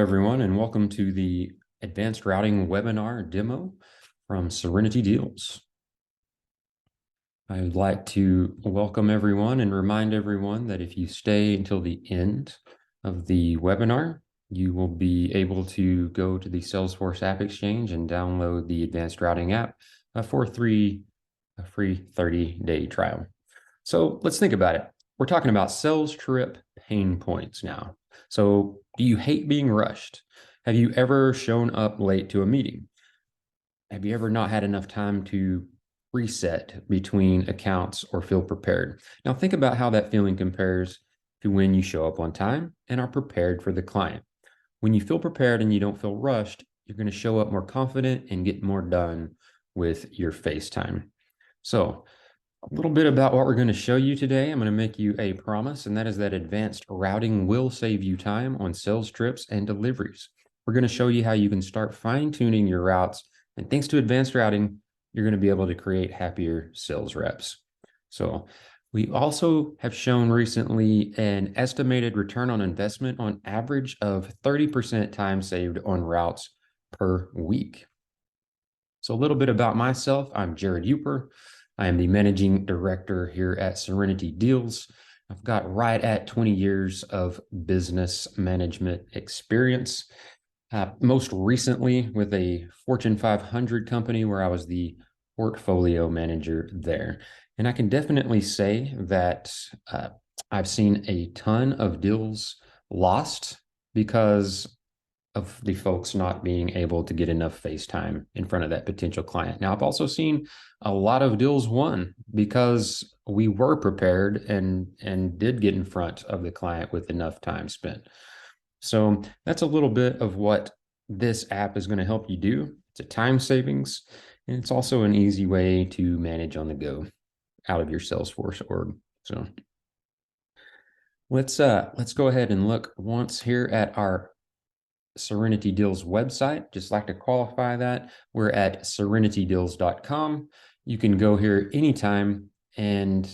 everyone, and welcome to the Advanced Routing webinar demo from Serenity Deals. I'd like to welcome everyone and remind everyone that if you stay until the end of the webinar, you will be able to go to the Salesforce App Exchange and download the Advanced Routing app for a free 30-day trial. So let's think about it. We're talking about sales trip pain points now. So do you hate being rushed? Have you ever shown up late to a meeting? Have you ever not had enough time to reset between accounts or feel prepared? Now think about how that feeling compares to when you show up on time and are prepared for the client. When you feel prepared and you don't feel rushed, you're going to show up more confident and get more done with your face time. So a little bit about what we're going to show you today. I'm going to make you a promise, and that is that advanced routing will save you time on sales trips and deliveries. We're going to show you how you can start fine-tuning your routes, and thanks to advanced routing, you're going to be able to create happier sales reps. So we also have shown recently an estimated return on investment on average of 30% time saved on routes per week. So a little bit about myself. I'm Jared Uper. I am the managing director here at Serenity Deals. I've got right at 20 years of business management experience. Most recently with a Fortune 500 company where I was the portfolio manager there. And I can definitely say that I've seen a ton of deals lost because of the folks not being able to get enough face time in front of that potential client. Now, I've also seen a lot of deals won because we were prepared and did get in front of the client with enough time spent. So that's a little bit of what this app is going to help you do. It's a time savings, and it's also an easy way to manage on the go out of your Salesforce org. So let's go ahead and look once here at our Serenity Deals website. Just like to qualify that. We're at serenitydeals.com. You can go here anytime and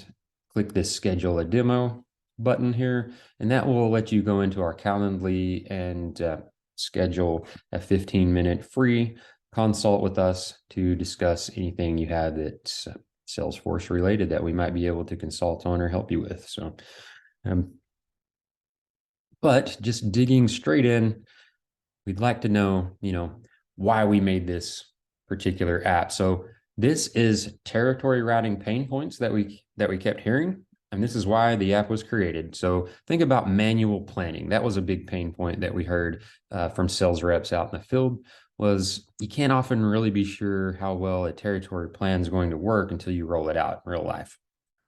click this schedule a demo button here, and that will let you go into our Calendly and schedule a 15-minute free consult with us to discuss anything you have that's Salesforce related that we might be able to consult on or help you with. So, but just digging straight in, we'd like to know, why we made this particular app. So this is territory routing pain points that we kept hearing, and this is why the app was created. So think about manual planning. That was a big pain point that we heard from sales reps out in the field, was you can't often really be sure how well a territory plan is going to work until you roll it out in real life.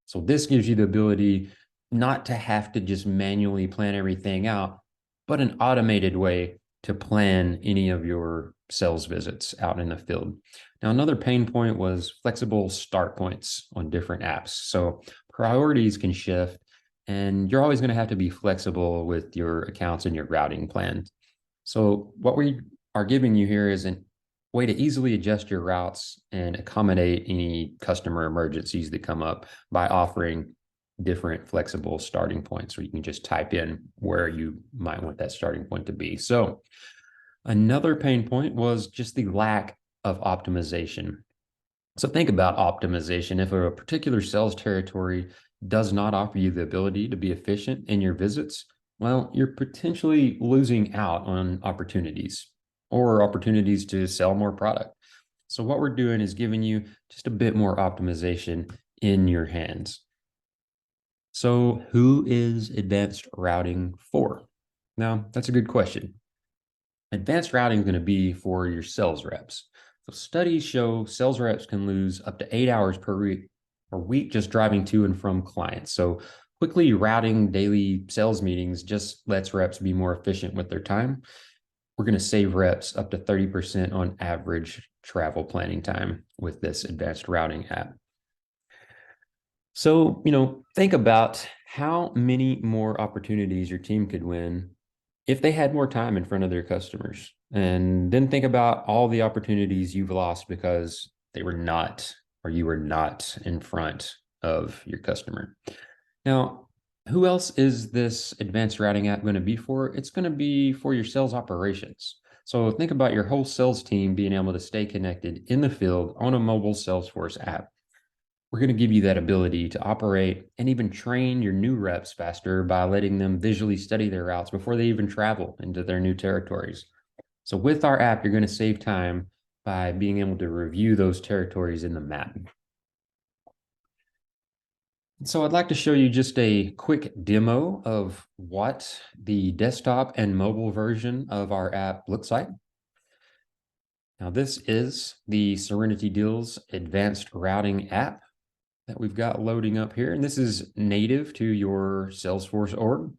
So this gives you the ability not to have to just manually plan everything out, but an automated way to plan any of your sales visits out in the field. Now, another pain point was flexible start points on different apps. So priorities can shift, and you're always going to have to be flexible with your accounts and your routing plans. So what we are giving you here is a way to easily adjust your routes and accommodate any customer emergencies that come up by offering different flexible starting points, where you can just type in where you might want that starting point to be. So another pain point was just the lack of optimization. So think about optimization. If a particular sales territory does not offer you the ability to be efficient in your visits, well, you're potentially losing out on opportunities or opportunities to sell more product. So what we're doing is giving you just a bit more optimization in your hands. So who is advanced routing for? Now, that's a good question. Advanced routing is going to be for your sales reps. So studies show sales reps can lose up to 8 hours per week just driving to and from clients. So quickly routing daily sales meetings just lets reps be more efficient with their time. We're going to save reps up to 30% on average travel planning time with this advanced routing app. So, think about how many more opportunities your team could win if they had more time in front of their customers. And then think about all the opportunities you've lost because you were not in front of your customer. Now, Who else is this advanced routing app going to be for? It's going to be for your sales operations. So think about your whole sales team being able to stay connected in the field on a mobile Salesforce app. We're going to give you that ability to operate and even train your new reps faster by letting them visually study their routes before they even travel into their new territories. So with our app, you're going to save time by being able to review those territories in the map. So I'd like to show you just a quick demo of what the desktop and mobile version of our app looks like. Now, this is the Serenity Deals Advanced Routing app that we've got loading up here. And this is native to your Salesforce org.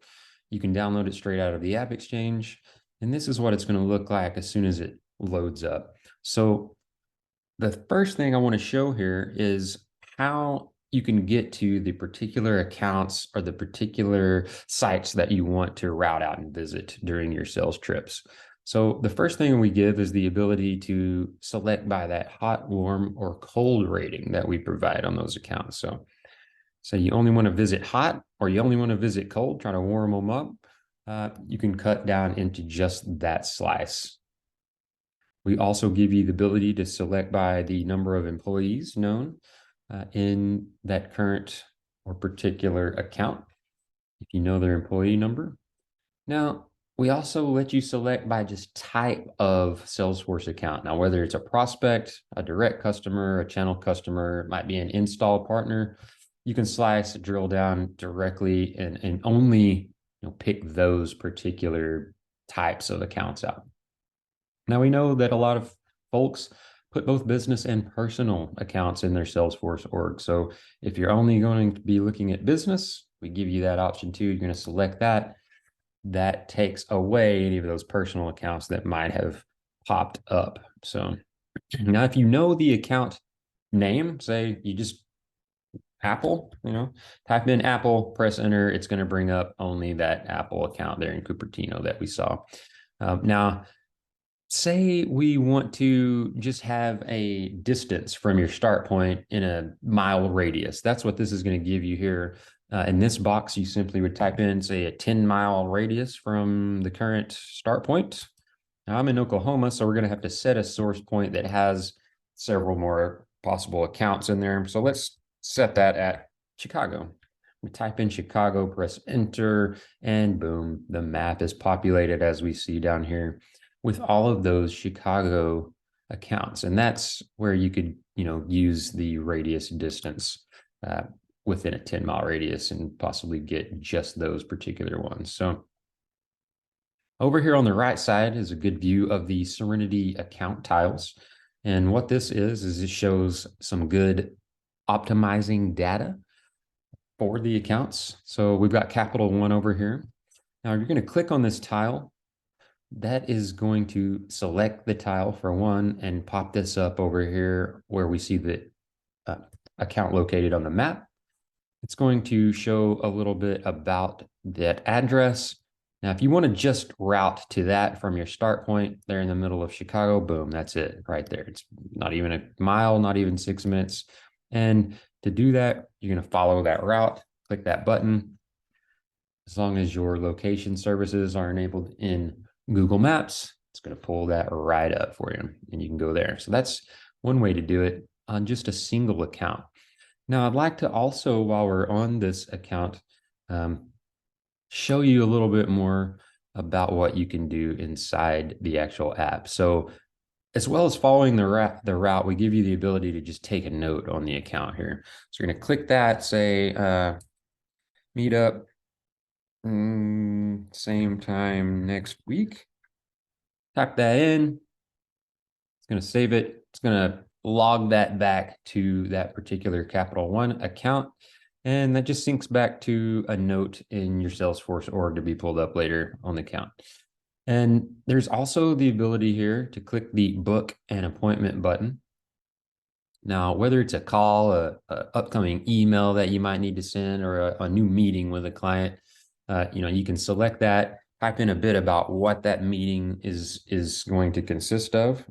You can download it straight out of the App Exchange. And this is what it's going to look like as soon as it loads up. So the first thing I want to show here is how you can get to the particular accounts or the particular sites that you want to route out and visit during your sales trips. So the first thing we give is the ability to select by that hot, warm, or cold rating that we provide on those accounts. So you only want to visit hot or you only want to visit cold, try to warm them up. You can cut down into just that slice. We also give you the ability to select by the number of employees known in that current or particular account, if you know their employee number. Now, we also let you select by just type of Salesforce account. Now, whether it's a prospect, a direct customer, a channel customer, it might be an install partner, you can slice, drill down directly and only pick those particular types of accounts out. Now, we know that a lot of folks put both business and personal accounts in their Salesforce org. So if you're only going to be looking at business, we give you that option too. You're going to select that. That takes away any of those personal accounts that might have popped up. So now if you know the account name, say you just Apple, type in Apple, press enter, it's going to bring up only that Apple account there in Cupertino that we saw. Now, say we want to just have a distance from your start point in a mile radius. That's what this is going to give you here. In this box, you simply would type in, say, a 10-mile radius from the current start point. Now, I'm in Oklahoma, so we're going to have to set a source point that has several more possible accounts in there. So let's set that at Chicago. We type in Chicago, press enter, and boom, the map is populated as we see down here with all of those Chicago accounts. And that's where you could, use the radius distance within a 10-mile radius and possibly get just those particular ones. So over here on the right side is a good view of the Serenity account tiles. And what this is it shows some good optimizing data for the accounts. So we've got Capital One over here. Now you're going to click on this tile. That is going to select the tile for one and pop this up over here where we see the account located on the map. It's going to show a little bit about that address. Now, if you want to just route to that from your start point there in the middle of Chicago, boom, that's it right there. It's not even a mile, not even 6 minutes. And to do that, you're going to follow that route, click that button. As long as your location services are enabled in Google Maps, it's going to pull that right up for you and you can go there. So that's one way to do it on just a single account. Now, I'd like to also, while we're on this account, show you a little bit more about what you can do inside the actual app. So as well as following the route, we give you the ability to just take a note on the account here. So you're going to click that, say, meet up same time next week. Type that in. It's going to save it. It's going to log that back to that particular Capital One account. And that just syncs back to a note in your Salesforce org to be pulled up later on the account. And there's also the ability here to click the book an appointment button. Now, whether it's a call, a upcoming email that you might need to send, or a new meeting with a client, you can select that, type in a bit about what that meeting is going to consist of.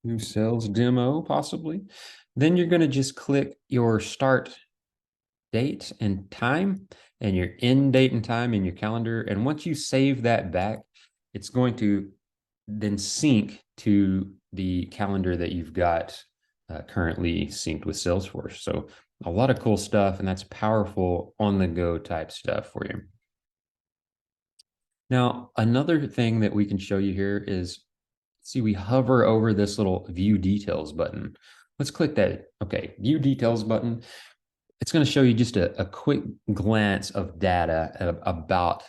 New sales demo, possibly. Then you're going to just click your start date and time, and your end date and time in your calendar. And once you save that back, it's going to then sync to the calendar that you've got currently synced with Salesforce. So a lot of cool stuff, and that's powerful on the go type stuff for you. Now, another thing that we can show you here is, see, we hover over this little view details button. Let's click that. Okay, view details button. It's going to show you just a quick glance of data about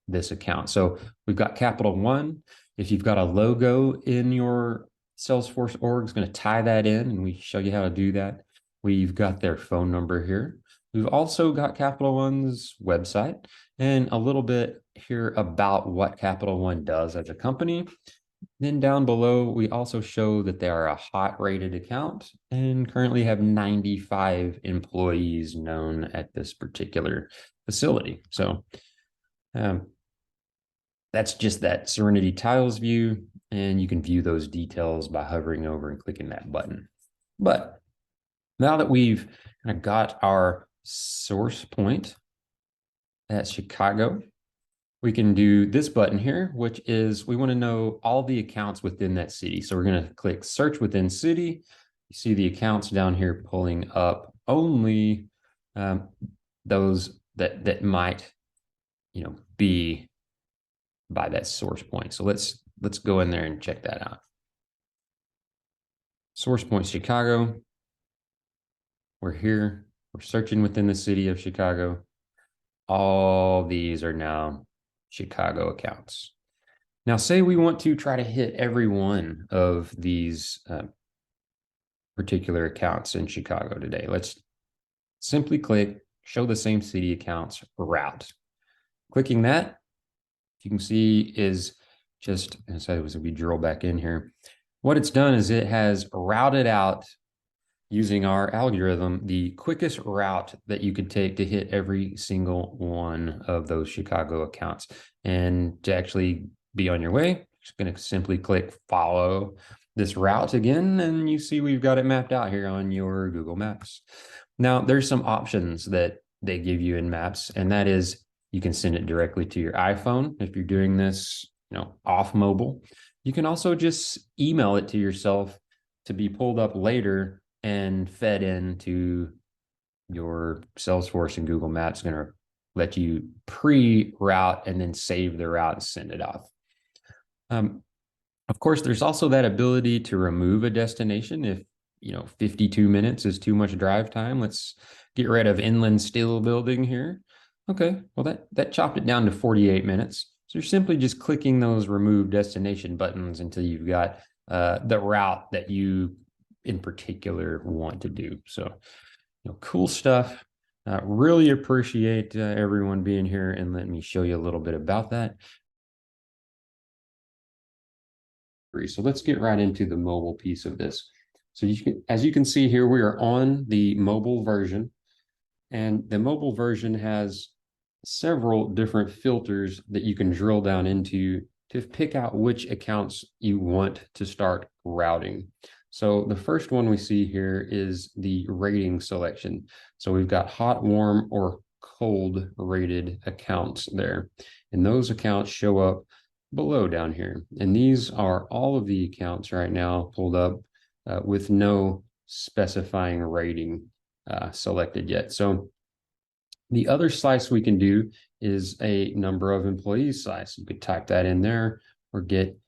this account. So we've got Capital One. If you've got a logo in your Salesforce org, it's going to tie that in, and we show you how to do that. We've got their phone number here. We've also got Capital One's website and a little bit here about what Capital One does as a company. Then down below, we also show that they are a hot rated account and currently have 95 employees known at this particular facility. So that's just that Serenity tiles view, and you can view those details by hovering over and clicking that button. But now that we've kind of got our source point at Chicago, we can do this button here, which is we want to know all the accounts within that city. So we're going to click search within city. You see the accounts down here pulling up only those that might, be by that source point. So let's go in there and check that out. Source point Chicago. We're here. We're searching within the city of Chicago. All these are now Chicago accounts. Now, say we want to try to hit every one of these particular accounts in Chicago today. Let's simply click show the same city accounts route. Clicking that, you can see is just, as I was, we drill back in here, what it's done is it has routed out, using our algorithm, the quickest route that you could take to hit every single one of those Chicago accounts. And to actually be on your way, you're just going to simply click follow this route again, and you see we've got it mapped out here on your Google Maps. Now, there's some options that they give you in Maps, and that is you can send it directly to your iPhone if you're doing this, off mobile. You can also just email it to yourself to be pulled up later and fed into your Salesforce, and Google Maps going to let you pre-route and then save the route and send it off. Of course, there's also that ability to remove a destination if 52 minutes is too much drive time. Let's get rid of Inland Steel Building here. Okay, well that chopped it down to 48 minutes. So you're simply just clicking those remove destination buttons until you've got the route that you in particular want to do. So, cool stuff. Really appreciate everyone being here and let me show you a little bit about that. So let's get right into the mobile piece of this. So as you can see here, we are on the mobile version, and the mobile version has several different filters that you can drill down into to pick out which accounts you want to start routing. So the first one we see here is the rating selection. So we've got hot, warm, or cold rated accounts there. And those accounts show up below down here. And these are all of the accounts right now pulled up with no specifying rating selected yet. So the other slice we can do is a number of employees slice. You could type that in there or get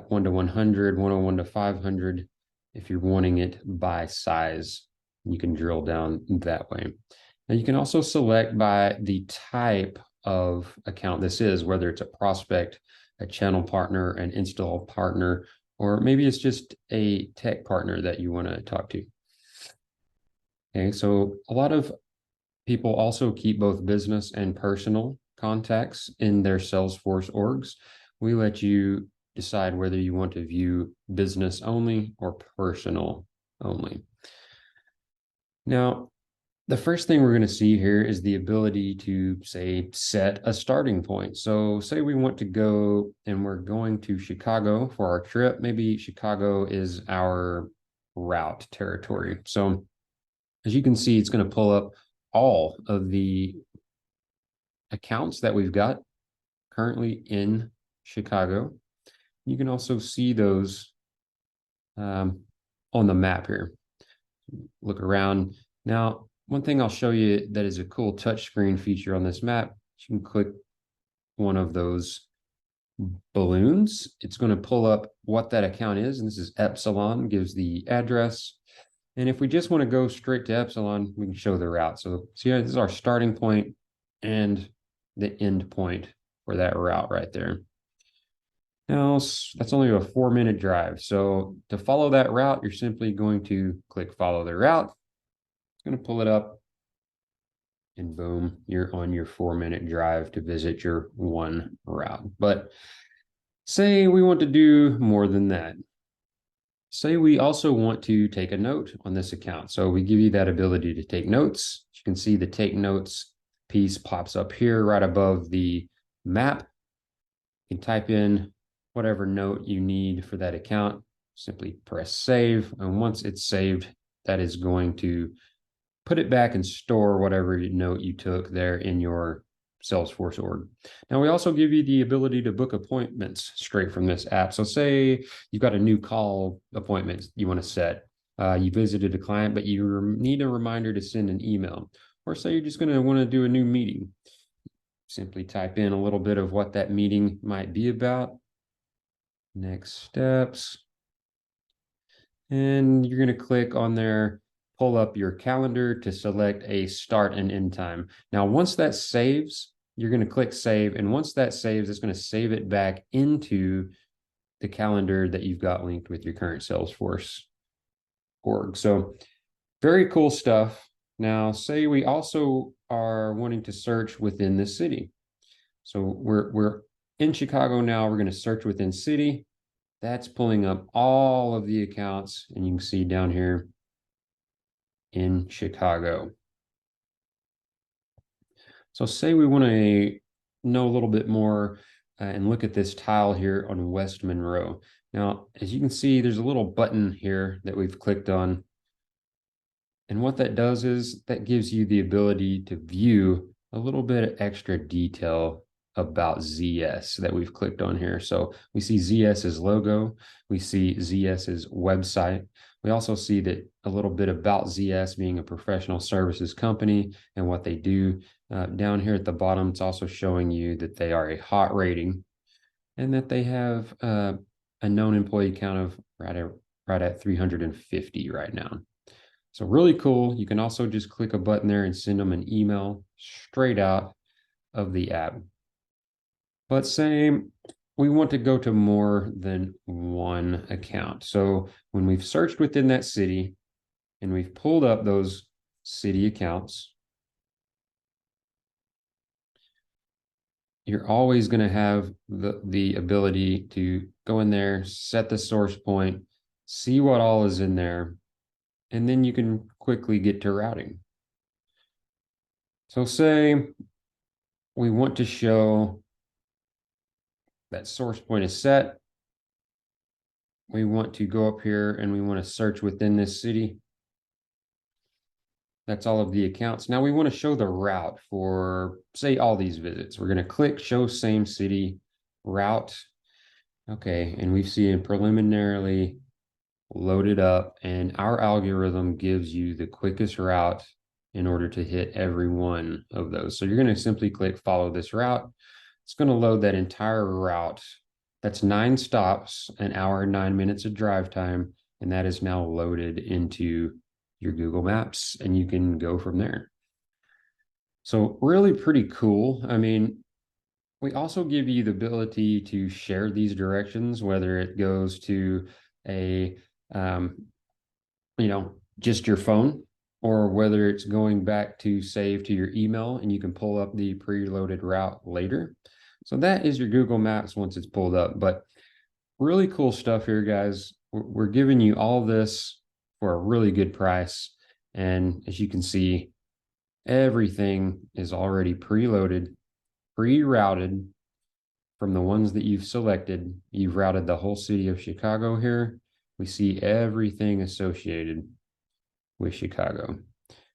1 to 100, 101 to 500 if you're wanting it by size. You can drill down that way. Now you can also select by the type of account this is, whether it's a prospect, a channel partner, an install partner, or maybe it's just a tech partner that you want to talk to. Okay, so a lot of people also keep both business and personal contacts in their Salesforce orgs. We let you decide whether you want to view business only or personal only. Now, the first thing we're going to see here is the ability to, say, set a starting point. So say we want to go and we're going to Chicago for our trip. Maybe Chicago is our route territory. So as you can see, it's going to pull up all of the accounts that we've got currently in Chicago. You can also see those on the map here. Look around. Now, one thing I'll show you that is a cool touchscreen feature on this map, you can click one of those balloons. It's going to pull up what that account is, and this is Epsilon, gives the address. And if we just want to go straight to Epsilon, we can show the route. So see, this is our starting point and the end point for that route right there. Now, that's only a 4-minute drive. So to follow that route, you're simply going to click follow the route. It's going to pull it up, and boom, you're on your 4-minute drive to visit your one route. But say we want to do more than that. Say we also want to take a note on this account. So we give you that ability to take notes. You can see the take notes piece pops up here right above the map. You can type in whatever note you need for that account. Simply press save. And once it's saved, that is going to put it back and store whatever note you took there in your Salesforce org. Now, we also give you the ability to book appointments straight from this app. So say you've got a new call appointment you want to set. You visited a client, but you need a reminder to send an email. Or say you're just going to want to do a new meeting. Simply type in a little bit of what that meeting might be about. Next steps. And you're going to click on there, pull up your calendar to select a start and end time. Now, once that saves, you're going to click save. And once that saves, it's going to save it back into the calendar that you've got linked with your current Salesforce org. So very cool stuff. Now, say we also are wanting to search within the city. So we're in Chicago now. We're going to search within city. That's pulling up all of the accounts, and you can see down here in Chicago. So say we want to know a little bit more and look at this tile here on West Monroe. Now, as you can see, there's a little button here that we've clicked on. And what that does is that gives you the ability to view a little bit of extra detail about ZS that we've clicked on here. So we see ZS's logo, we see ZS's website. We also see that a little bit about ZS being a professional services company and what they do. Down here at the bottom, it's also showing you that they are a hot rating and that they have a known employee count of right at 350 right now. So really cool. You can also just click a button there and send them an email straight out of the app. But say we want to go to more than one account. So when we've searched within that city and we've pulled up those city accounts, you're always going to have the ability to go in there, set the source point, see what all is in there, and then you can quickly get to routing. So say we want to show that source point is set. We want to go up here and we want to search within this city. That's all of the accounts. Now we want to show the route for, say, all these visits. We're going to click show same city route. Okay, and we've seen preliminarily loaded up, and our algorithm gives you the quickest route in order to hit every one of those. So you're going to simply click follow this route. It's going to load that entire route. That's 9 stops, an hour and 9 minutes of drive time, and that is now loaded into your Google Maps, and you can go from there. So really pretty cool. I mean, we also give you the ability to share these directions, whether it goes to a just your phone, or whether it's going back to save to your email, and you can pull up the preloaded route later. So that is your Google Maps once it's pulled up. But really cool stuff here, guys. We're giving you all this for a really good price. And as you can see, everything is already preloaded, pre-routed from the ones that you've selected. You've routed the whole city of Chicago here. We see everything associated with Chicago.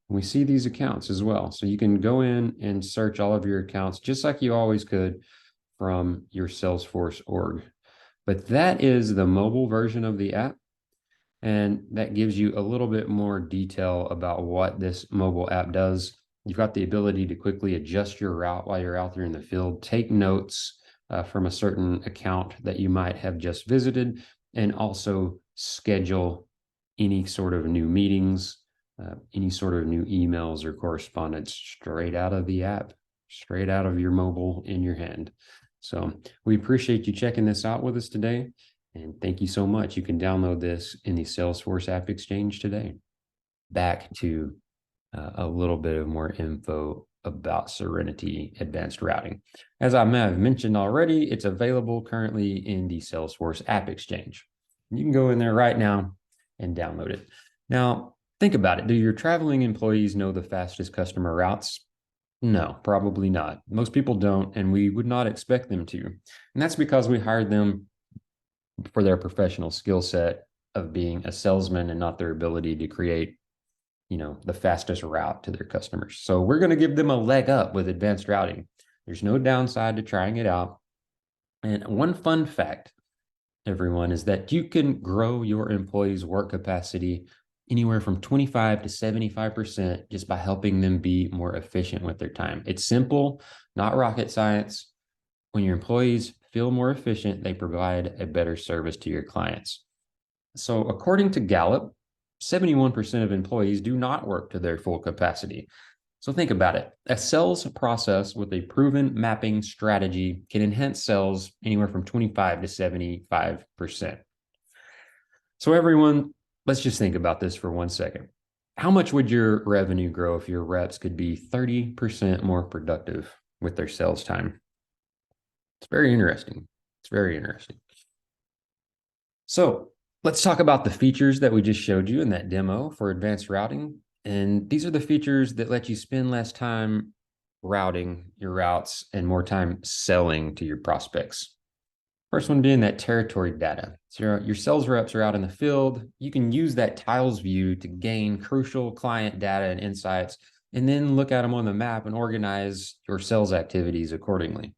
We see these accounts as well. So you can go in and search all of your accounts just like you always could from your Salesforce org. But that is the mobile version of the app. And that gives you a little bit more detail about what this mobile app does. You've got the ability to quickly adjust your route while you're out there in the field, take notes from a certain account that you might have just visited, and also schedule any sort of new meetings, any sort of new emails or correspondence straight out of the app, straight out of your mobile in your hand. So we appreciate you checking this out with us today. And thank you so much. You can download this in the Salesforce App Exchange today. Back to a little bit of more info about Serenity Advanced Routing. As I may have mentioned already, it's available currently in the Salesforce App Exchange. You can go in there right now and download it. Now, think about it. Do your traveling employees know the fastest customer routes? No, probably not. Most people don't, and we would not expect them to. And that's because we hired them for their professional skill set of being a salesman and not their ability to create, the fastest route to their customers. So we're going to give them a leg up with advanced routing. There's no downside to trying it out. And one fun fact, everyone, is that you can grow your employees' work capacity anywhere from 25 to 75% just by helping them be more efficient with their time. It's simple, not rocket science. When your employees feel more efficient, they provide a better service to your clients. So according to Gallup, 71% of employees do not work to their full capacity. So think about it. A sales process with a proven mapping strategy can enhance sales anywhere from 25 to 75%. So everyone, let's just think about this for 1 second. How much would your revenue grow if your reps could be 30% more productive with their sales time? It's very interesting. It's very interesting. So let's talk about the features that we just showed you in that demo for advanced routing. And these are the features that let you spend less time routing your routes and more time selling to your prospects. First one being that territory data. So your sales reps are out in the field. You can use that tiles view to gain crucial client data and insights, and then look at them on the map and organize your sales activities accordingly.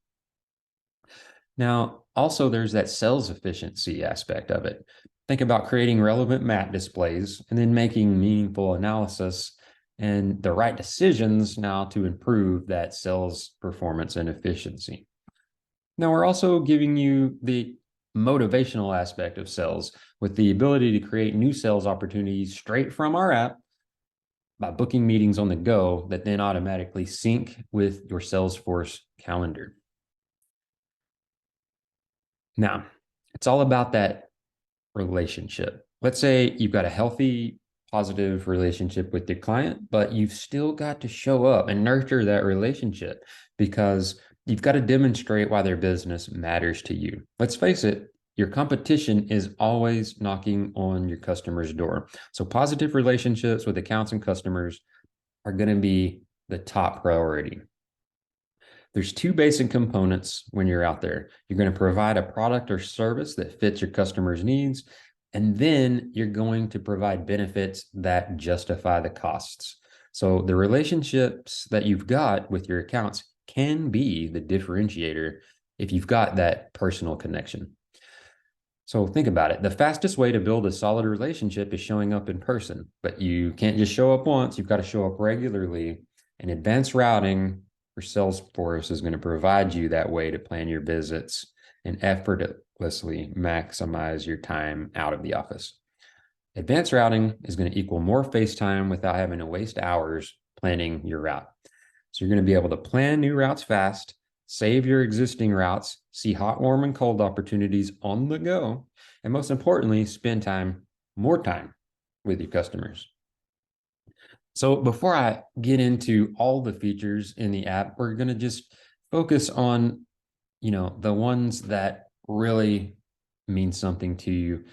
Now, also there's that sales efficiency aspect of it. Think about creating relevant map displays and then making meaningful analysis and the right decisions now to improve that sales performance and efficiency. Now, we're also giving you the motivational aspect of sales with the ability to create new sales opportunities straight from our app by booking meetings on the go that then automatically sync with your Salesforce calendar. Now, it's all about that relationship. Let's say you've got a healthy, positive relationship with your client, but you've still got to show up and nurture that relationship because you've got to demonstrate why their business matters to you. Let's face it, your competition is always knocking on your customer's door. So positive relationships with accounts and customers are going to be the top priority. There's two basic components when you're out there. You're going to provide a product or service that fits your customer's needs, and then you're going to provide benefits that justify the costs. So the relationships that you've got with your accounts can be the differentiator if you've got that personal connection. So think about it. The fastest way to build a solid relationship is showing up in person, but you can't just show up once. You've got to show up regularly. And advanced routing for Salesforce is going to provide you that way to plan your visits and effortlessly maximize your time out of the office. Advanced routing is going to equal more face time without having to waste hours planning your route. So you're going to be able to plan new routes fast, save your existing routes, see hot, warm, and cold opportunities on the go, and most importantly, spend more time with your customers. So before I get into all the features in the app, we're going to just focus on, the ones that really mean something to you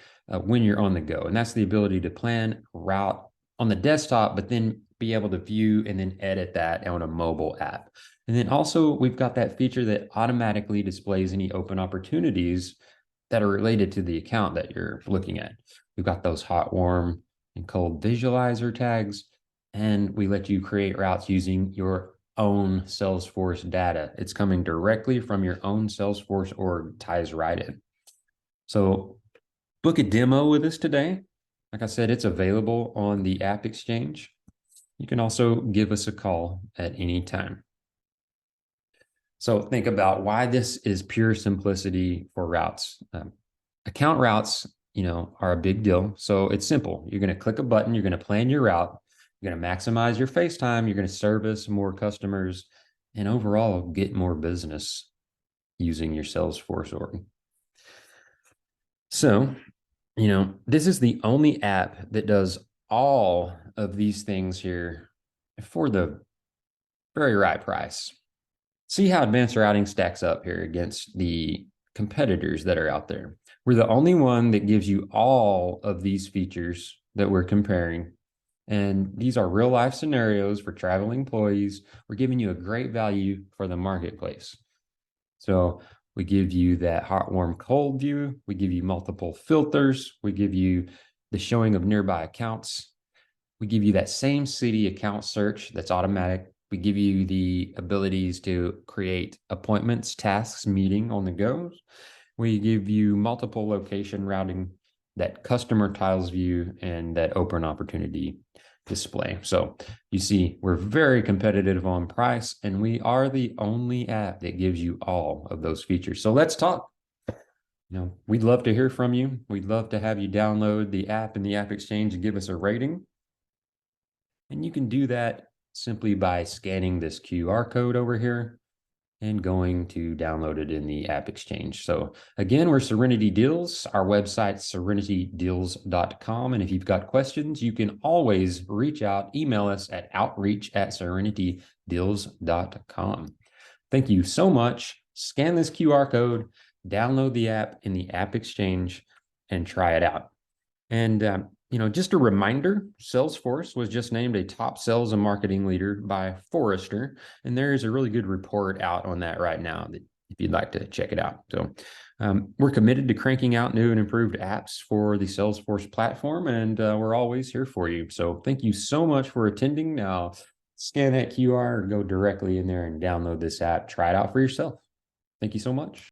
when you're on the go. And that's the ability to plan route on the desktop, but then be able to view and then edit that on a mobile app. And then also we've got that feature that automatically displays any open opportunities that are related to the account that you're looking at. We've got those hot, warm, and cold visualizer tags. and we let you create routes using your own Salesforce data. It's coming directly from your own Salesforce org, ties right in. So book a demo with us today. Like I said, it's available on the App Exchange. You can also give us a call at any time. So think about why this is pure simplicity for routes. Account routes, are a big deal. So it's simple. You're going to click a button. You're going to plan your route. You're going to maximize your face time. You're going to service more customers and overall get more business using your Salesforce org. So, this is the only app that does all of these things here for the very right price. See how advanced routing stacks up here against the competitors that are out there. We're the only one that gives you all of these features that we're comparing. And these are real life scenarios for traveling employees. We're giving you a great value for the marketplace. So we give you that hot, warm, cold view. We give you multiple filters. We give you the showing of nearby accounts. We give you that same city account search that's automatic. We give you the abilities to create appointments, tasks, meeting on the go. We give you multiple location routing, that customer tiles view, and that open opportunity display. So you see, we're very competitive on price, and we are the only app that gives you all of those features. So let's talk. We'd love to hear from you. We'd love to have you download the app in the App Exchange and give us a rating. And you can do that simply by scanning this QR code over here and going to download it in the App Exchange. So again, we're Serenity Deals. Our website, serenitydeals.com. And if you've got questions, you can always reach out, email us at outreach@serenitydeals.com. Thank you so much. Scan this QR code, download the app in the App Exchange, and try it out. And just a reminder, Salesforce was just named a top sales and marketing leader by Forrester, and there is a really good report out on that right now that if you'd like to check it out. So we're committed to cranking out new and improved apps for the Salesforce platform, and we're always here for you. So thank you so much for attending. Now scan that QR or go directly in there and download this app. Try it out for yourself. Thank you so much.